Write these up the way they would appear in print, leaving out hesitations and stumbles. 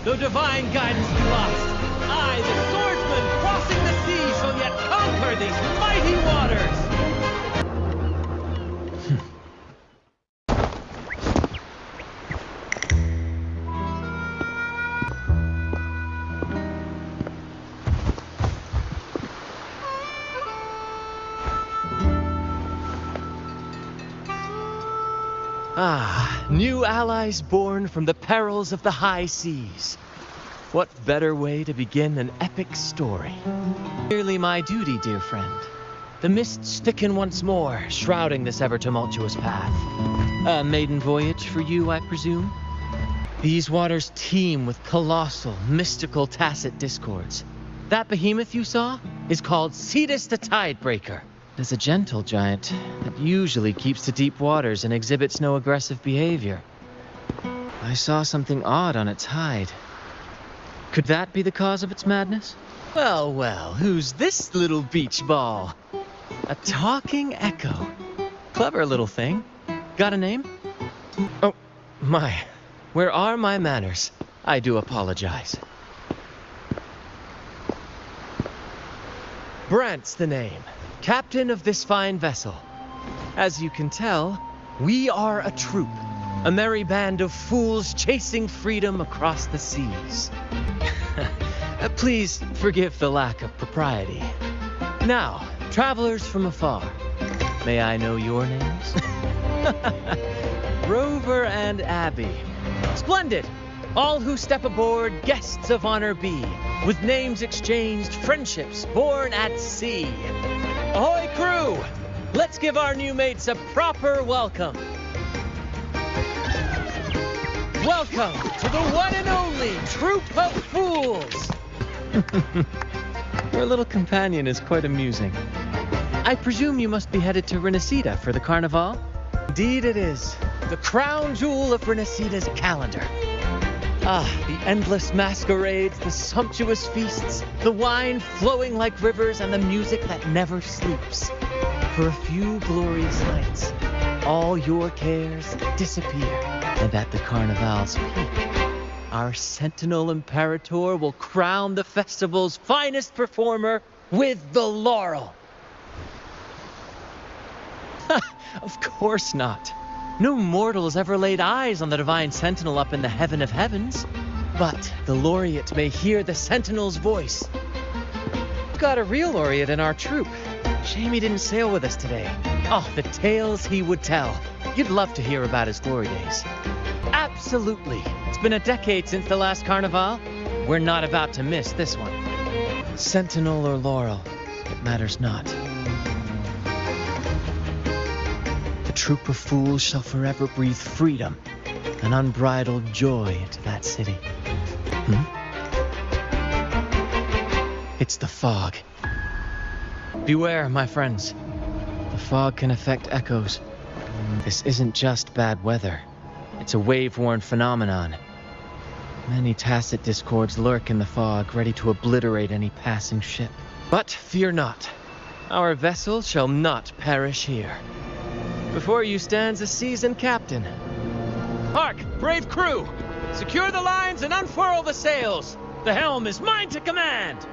though divine guidance be lost, I, the swordsman, crossing the sea, shall yet conquer these mighty waters! Ah, new allies born from the perils of the high seas. What better way to begin an epic story? Merely my duty, dear friend. The mists thicken once more, shrouding this ever-tumultuous path. A maiden voyage for you, I presume? These waters teem with colossal, mystical, tacit discords. That behemoth you saw is called Cetus the Tidebreaker. It is a gentle giant that usually keeps to deep waters and exhibits no aggressive behavior. I saw something odd on its hide. Could that be the cause of its madness? Well, well, who's this little beach ball? A talking echo. Clever little thing. Got a name? Oh, my. Where are my manners? I do apologize. Brant's the name. Captain of this fine vessel. As you can tell, we are a troupe. A merry band of fools chasing freedom across the seas. Please forgive the lack of propriety. Now, travelers from afar, may I know your names? Rover and Abby. Splendid! All who step aboard, guests of honor be. With names exchanged, friendships born at sea. Ahoy, crew! Let's give our new mates a proper welcome. Welcome to the one and only Troupe of Fools! Your little companion is quite amusing. I presume you must be headed to Rinascita for the carnival? Indeed it is. The crown jewel of Rinascita's calendar. Ah, the endless masquerades, the sumptuous feasts, the wine flowing like rivers, and the music that never sleeps. For a few glorious nights, all your cares disappear. And at the carnival's peak, our Sentinel Imperator will crown the festival's finest performer with the laurel. Of course not. No mortal has ever laid eyes on the divine sentinel up in the heaven of heavens. But the laureate may hear the sentinel's voice. We've got a real laureate in our troupe. Shame he didn't sail with us today. Oh, the tales he would tell. You'd love to hear about his glory days. Absolutely. It's been a decade since the last carnival. We're not about to miss this one. Sentinel or laurel, it matters not. The troupe of fools shall forever breathe freedom and unbridled joy into that city. It's the fog. Beware, my friends. The fog can affect echoes. This isn't just bad weather. It's a wave-worn phenomenon. Many tacit discords lurk in the fog, ready to obliterate any passing ship. But fear not. Our vessel shall not perish here. Before you stands a seasoned captain. Hark, brave crew! Secure the lines and unfurl the sails! The helm is mine to command!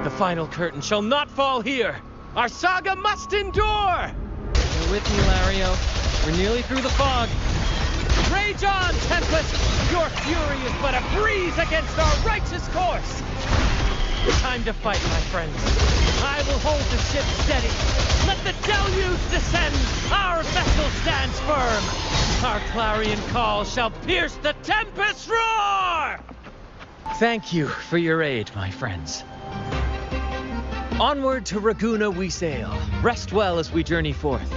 The final curtain shall not fall here! Our saga must endure! You're with me, Lario. We're nearly through the fog. Rage on, Tempest! Your fury is but a breeze against our righteous course! Time to fight, my friends. I will hold the ship steady. Let the deluge descend! Our vessel stands firm! Our clarion call shall pierce the tempest roar! Thank you for your aid, my friends. Onward to Ragunna we sail. Rest well as we journey forth.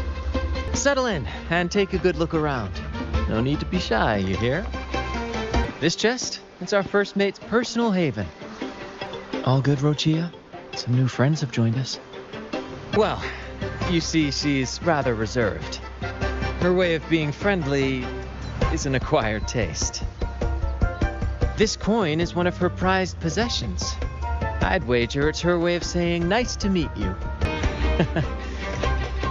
Settle in and take a good look around. No need to be shy, you hear? This chest, it's our first mate's personal haven. All good, Rochia? Some new friends have joined us. Well, you see, she's rather reserved. Her way of being friendly is an acquired taste. This coin is one of her prized possessions. I'd wager it's her way of saying nice to meet you.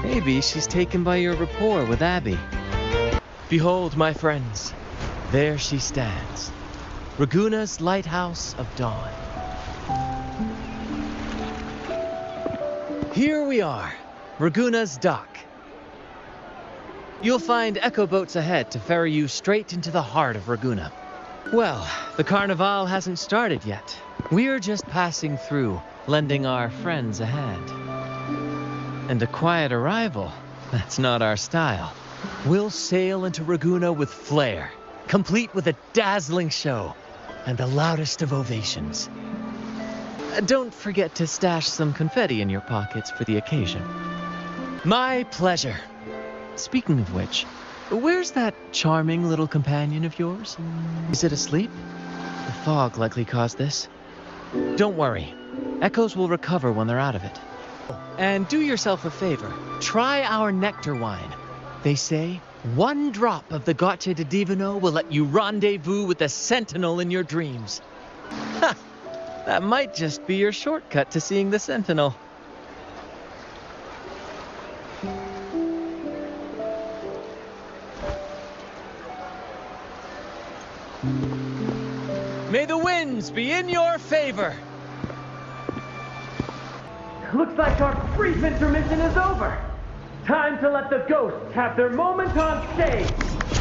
Maybe she's taken by your rapport with Abby. Behold, my friends, there she stands. Ragunna's Lighthouse of Dawn. Here we are, Ragunna's dock. You'll find echo boats ahead to ferry you straight into the heart of Ragunna. Well, the carnival hasn't started yet. We're just passing through, lending our friends a hand. And a quiet arrival, that's not our style. We'll sail into Ragunna with flair, complete with a dazzling show and the loudest of ovations. Don't forget to stash some confetti in your pockets for the occasion. My pleasure. Speaking of which, where's that charming little companion of yours? Is it asleep? The fog likely caused this. Don't worry. Echoes will recover when they're out of it. And do yourself a favor. Try our nectar wine. They say one drop of the Gocce di Divino will let you rendezvous with the Sentinel in your dreams. Ha! That might just be your shortcut to seeing the Sentinel. May the winds be in your favor. Looks like our brief intermission is over. Time to let the ghosts have their moment on stage.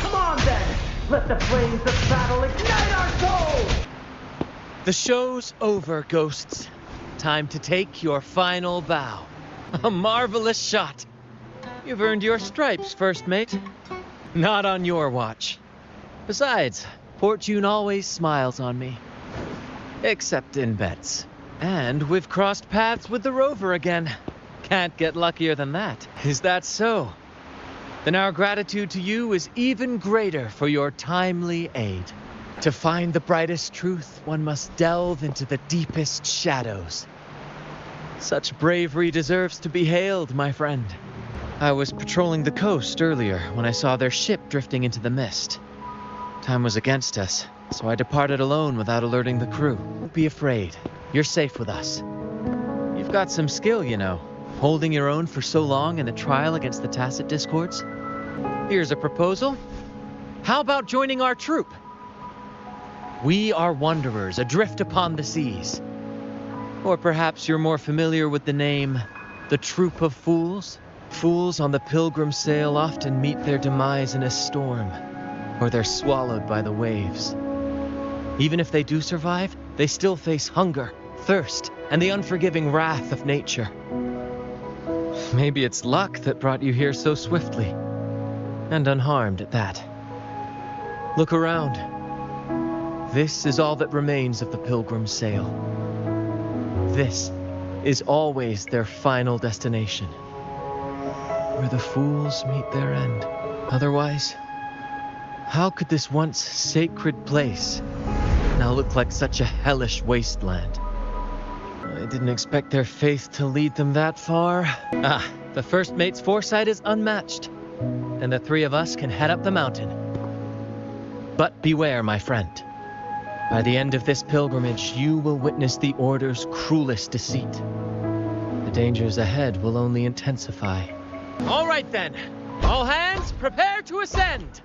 Come on then, let the flames of battle ignite our souls! The show's over, ghosts. Time to take your final bow. A marvelous shot. You've earned your stripes, first mate. Not on your watch. Besides, fortune always smiles on me. Except in bets. And we've crossed paths with the rover again. Can't get luckier than that. Is that so? Then our gratitude to you is even greater for your timely aid. To find the brightest truth, one must delve into the deepest shadows. Such bravery deserves to be hailed, my friend. I was patrolling the coast earlier when I saw their ship drifting into the mist. Time was against us, so I departed alone without alerting the crew. Don't be afraid. You're safe with us. You've got some skill, you know, holding your own for so long in a trial against the Tacit Discords. Here's a proposal. How about joining our troupe? We are wanderers adrift upon the seas. Or perhaps you're more familiar with the name, the Troupe of Fools? Fools on the pilgrim sail often meet their demise in a storm, or they're swallowed by the waves. Even if they do survive, they still face hunger, thirst, and the unforgiving wrath of nature. Maybe it's luck that brought you here so swiftly, and unharmed at that. Look around. This is all that remains of the pilgrim's sail. This is always their final destination, where the fools meet their end. Otherwise, how could this once sacred place now look like such a hellish wasteland? I didn't expect their faith to lead them that far. The first mate's foresight is unmatched, and the three of us can head up the mountain. But beware, my friend. By the end of this pilgrimage, you will witness the Order's cruelest deceit. The dangers ahead will only intensify. All right then. All hands, prepare to ascend!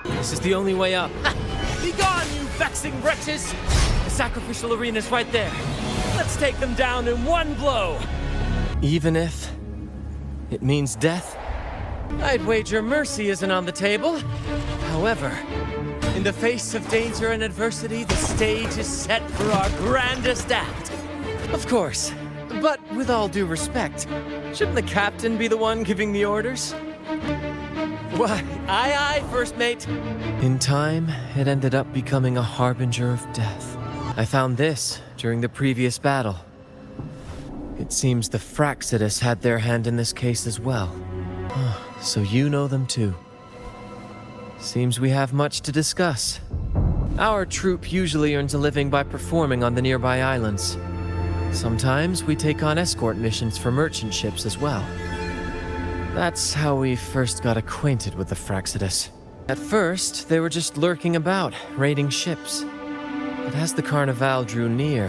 This is the only way up. Be gone, you vexing wretches! The sacrificial arena's right there. Let's take them down in one blow! Even if it means death? I'd wager mercy isn't on the table. However, in the face of danger and adversity, the stage is set for our grandest act. Of course, but with all due respect, shouldn't the captain be the one giving the orders? Why, aye, first mate. In time, it ended up becoming a harbinger of death. I found this during the previous battle. It seems the Fraxidus had their hand in this case as well. So you know them too. Seems we have much to discuss. Our troupe usually earns a living by performing on the nearby islands. Sometimes we take on escort missions for merchant ships as well. That's how we first got acquainted with the Fraxidus. At first, they were just lurking about, raiding ships. But as the carnival drew near,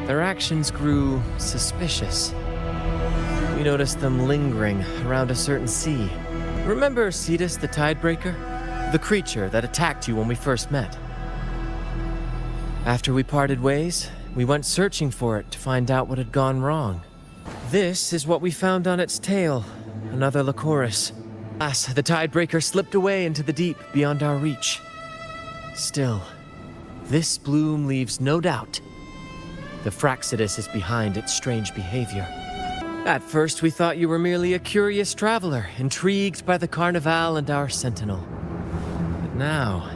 their actions grew suspicious. We noticed them lingering around a certain sea. Remember Cetus the Tidebreaker? The creature that attacked you when we first met. After we parted ways, we went searching for it to find out what had gone wrong. This is what we found on its tail, another Lycoris. Alas, the tidebreaker slipped away into the deep beyond our reach. Still, this bloom leaves no doubt. The Fraxidus is behind its strange behavior. At first, we thought you were merely a curious traveler, intrigued by the carnival and our sentinel. But now,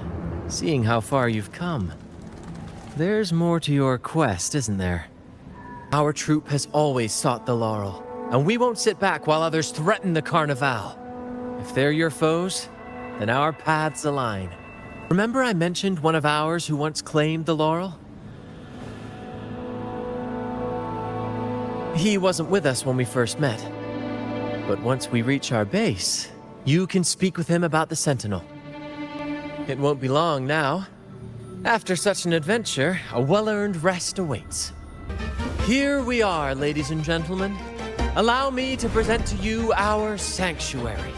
seeing how far you've come, there's more to your quest, isn't there? Our troupe has always sought the laurel, and we won't sit back while others threaten the carnival. If they're your foes, then our paths align. Remember I mentioned one of ours who once claimed the laurel? He wasn't with us when we first met. But once we reach our base, you can speak with him about the Sentinel. It won't be long now. After such an adventure, a well-earned rest awaits. Here we are, ladies and gentlemen. Allow me to present to you our sanctuary.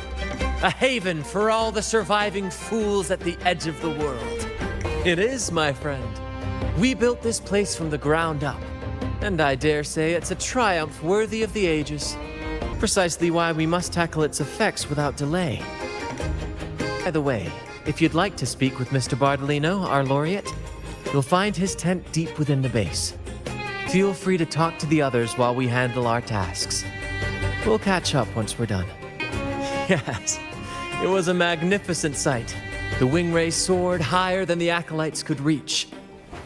A haven for all the surviving fools at the edge of the world. It is, my friend. We built this place from the ground up. And I dare say it's a triumph worthy of the ages. Precisely why we must tackle its effects without delay. By the way, if you'd like to speak with Mr. Bardolino, our laureate, you'll find his tent deep within the base. Feel free to talk to the others while we handle our tasks. We'll catch up once we're done. Yes, it was a magnificent sight. The wingray soared higher than the acolytes could reach.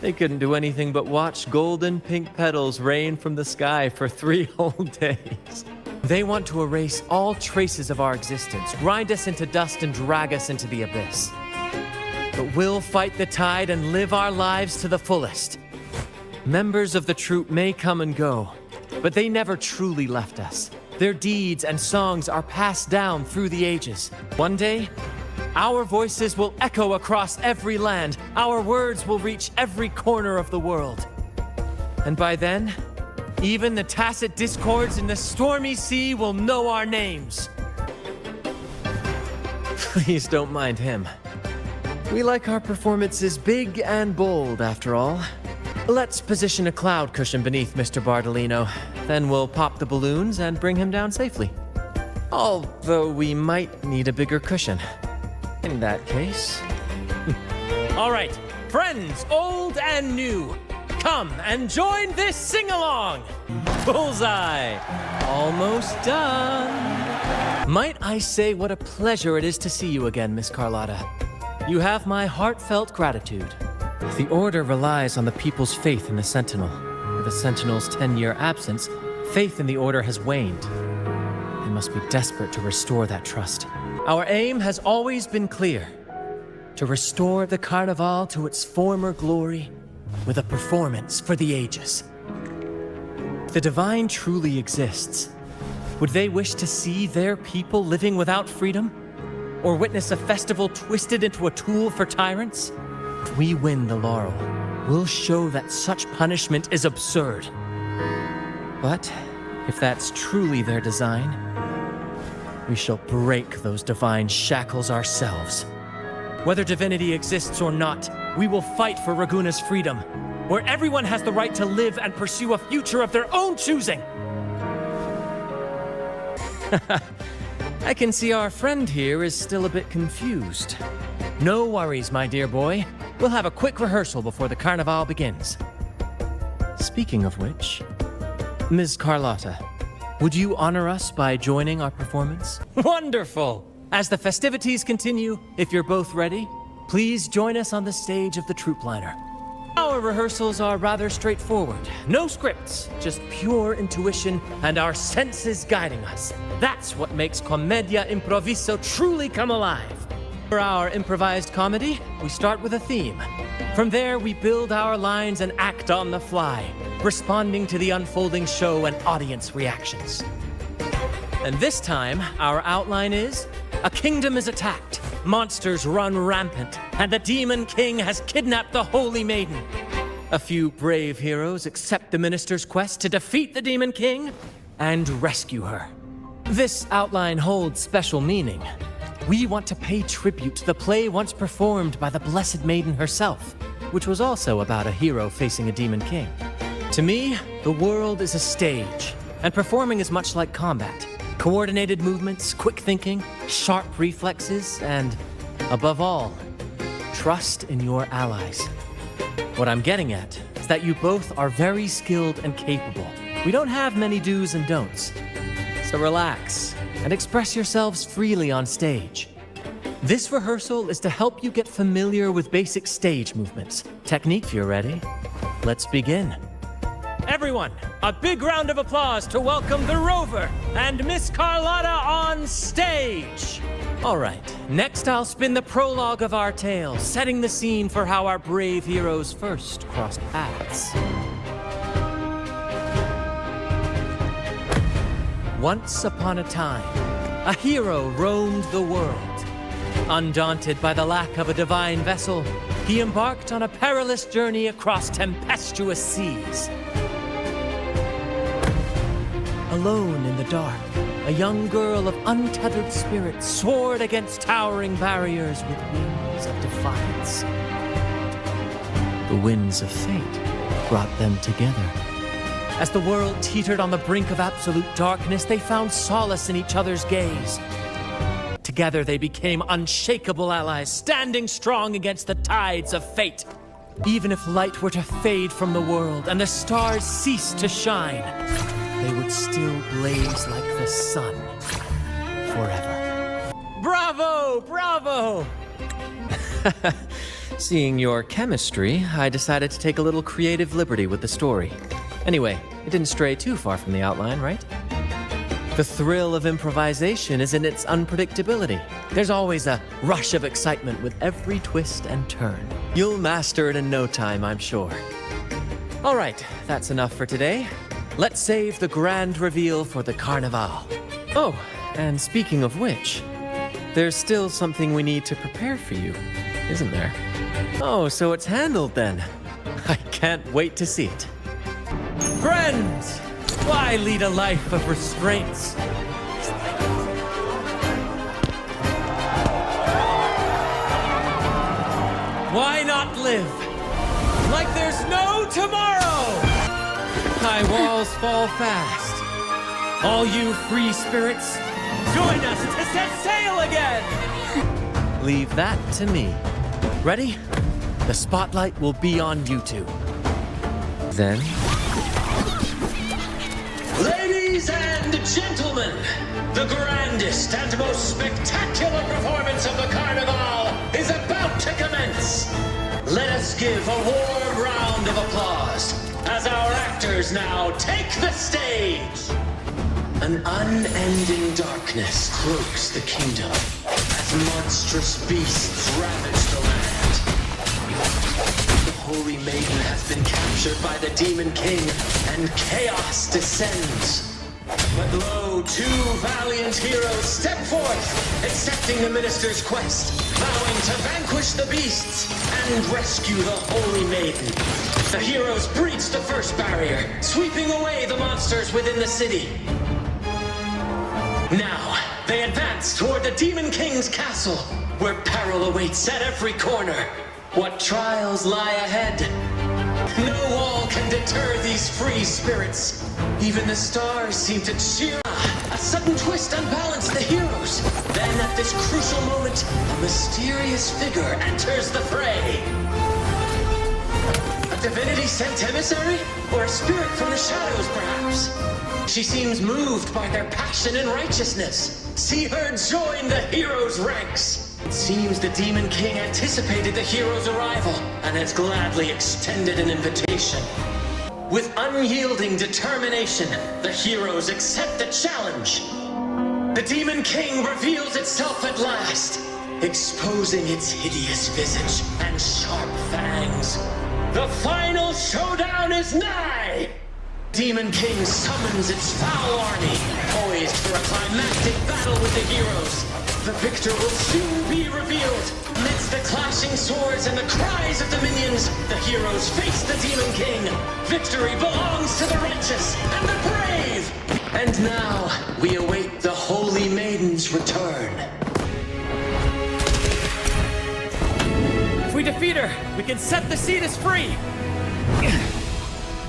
They couldn't do anything but watch golden pink petals rain from the sky for 3 whole days. They want to erase all traces of our existence, grind us into dust and drag us into the abyss. But we'll fight the tide and live our lives to the fullest. Members of the troupe may come and go, but they never truly left us. Their deeds and songs are passed down through the ages. One day, our voices will echo across every land. Our words will reach every corner of the world. And by then, even the tacit discords in the stormy sea will know our names. Please don't mind him. We like our performances big and bold, after all. Let's position a cloud cushion beneath Mr. Bardolino. Then we'll pop the balloons and bring him down safely. Although we might need a bigger cushion. In that case... All right, friends, old and new, come and join this sing-along! Bullseye! Almost done! Might I say what a pleasure it is to see you again, Miss Carlotta. You have my heartfelt gratitude. The Order relies on the people's faith in the Sentinel. With the Sentinel's 10-year absence, faith in the Order has waned. They must be desperate to restore that trust. Our aim has always been clear. To restore the Carnival to its former glory with a performance for the ages. If the Divine truly exists, would they wish to see their people living without freedom? Or witness a festival twisted into a tool for tyrants? If we win the laurel, we'll show that such punishment is absurd. But if that's truly their design, we shall break those divine shackles ourselves. Whether divinity exists or not, we will fight for Ragunna's freedom, where everyone has the right to live and pursue a future of their own choosing. I can see our friend here is still a bit confused. No worries, my dear boy. We'll have a quick rehearsal before the carnival begins. Speaking of which, Ms. Carlotta, would you honor us by joining our performance? Wonderful! As the festivities continue, if you're both ready, please join us on the stage of the troupe liner. Our rehearsals are rather straightforward. No scripts, just pure intuition and our senses guiding us. That's what makes Commedia Improviso truly come alive. For our improvised comedy, we start with a theme. From there, we build our lines and act on the fly, responding to the unfolding show and audience reactions. And this time, our outline is, a kingdom is attacked, monsters run rampant, and the Demon King has kidnapped the Holy Maiden. A few brave heroes accept the minister's quest to defeat the Demon King and rescue her. This outline holds special meaning. We want to pay tribute to the play once performed by the Blessed Maiden herself. which was also about a hero facing a demon king. To me, the world is a stage, and performing is much like combat. Coordinated movements, quick thinking, sharp reflexes, and, above all, trust in your allies. What I'm getting at is that you both are very skilled and capable. We don't have many do's and don'ts. So relax and express yourselves freely on stage. This rehearsal is to help you get familiar with basic stage movements. Technique, if you're ready. Let's begin. Everyone, a big round of applause to welcome the Rover and Miss Carlotta on stage. All right, next I'll spin the prologue of our tale, setting the scene for how our brave heroes first crossed paths. Once upon a time, a hero roamed the world. Undaunted by the lack of a divine vessel, he embarked on a perilous journey across tempestuous seas. Alone in the dark, a young girl of untethered spirit soared against towering barriers with wings of defiance. The winds of fate brought them together. As the world teetered on the brink of absolute darkness, they found solace in each other's gaze. Together they became unshakable allies, standing strong against the tides of fate. Even if light were to fade from the world and the stars cease to shine, they would still blaze like the sun forever. Bravo! Bravo! Seeing your chemistry, I decided to take a little creative liberty with the story. Anyway, it didn't stray too far from the outline, right? The thrill of improvisation is in its unpredictability. There's always a rush of excitement with every twist and turn. You'll master it in no time, I'm sure. All right, that's enough for today. Let's save the grand reveal for the carnival. Oh, and speaking of which, there's still something we need to prepare for you, isn't there? Oh, so it's handled then. I can't wait to see it. Friends, why lead a life of restraints? Why not live like there's no tomorrow? High walls fall fast. All you free spirits, join us to set sail again! Leave that to me. Ready? The spotlight will be on you two. Then... Ladies and gentlemen, the grandest and most spectacular performance of the carnival is about to commence. Let us give a warm round of applause as our actors now take the stage. An unending darkness cloaks the kingdom as monstrous beasts ravage the land. The Holy Maiden has been captured by the Demon King, and chaos descends. But lo, two valiant heroes step forth, accepting the minister's quest, vowing to vanquish the beasts and rescue the Holy Maiden. The heroes breach the first barrier, sweeping away the monsters within the city. Now, they advance toward the Demon King's castle, where peril awaits at every corner. What trials lie ahead? No wall can deter these free spirits. Even the stars seem to cheer. A sudden twist unbalanced the heroes. Then at this crucial moment, a mysterious figure enters the fray. A divinity sent emissary? Or a spirit from the shadows, perhaps? She seems moved by their passion and righteousness. See her join the heroes' ranks. It seems the Demon King anticipated the heroes' arrival and has gladly extended an invitation. With unyielding determination, the heroes accept the challenge. The Demon King reveals itself at last, exposing its hideous visage and sharp fangs. The final showdown is nigh! Demon King summons its foul army, poised for a climactic battle with the heroes. The victor will soon be revealed. Amidst the clashing swords and the cries of the minions, the heroes face the Demon King. Victory belongs to the righteous and the brave! And now, we await the Holy Maiden's return. If we defeat Peter, we can set the Cetus free!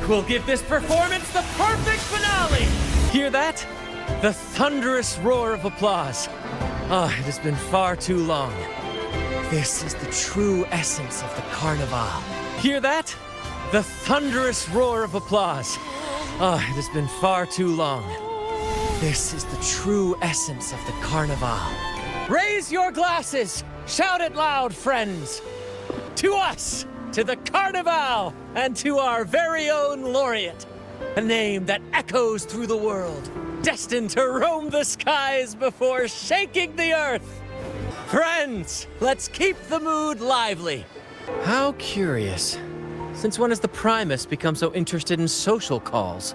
We'll give this performance the perfect finale! Hear that? The thunderous roar of applause. Ah, it has been far too long. This is the true essence of the carnival. Hear that? The thunderous roar of applause. Ah, it has been far too long. This is the true essence of the carnival. Raise your glasses! Shout it loud, friends! To us! To the carnival! And to our very own laureate! A name that echoes through the world, destined to roam the skies before shaking the earth! Friends, let's keep the mood lively. How curious. Since when has the Primus become so interested in social calls?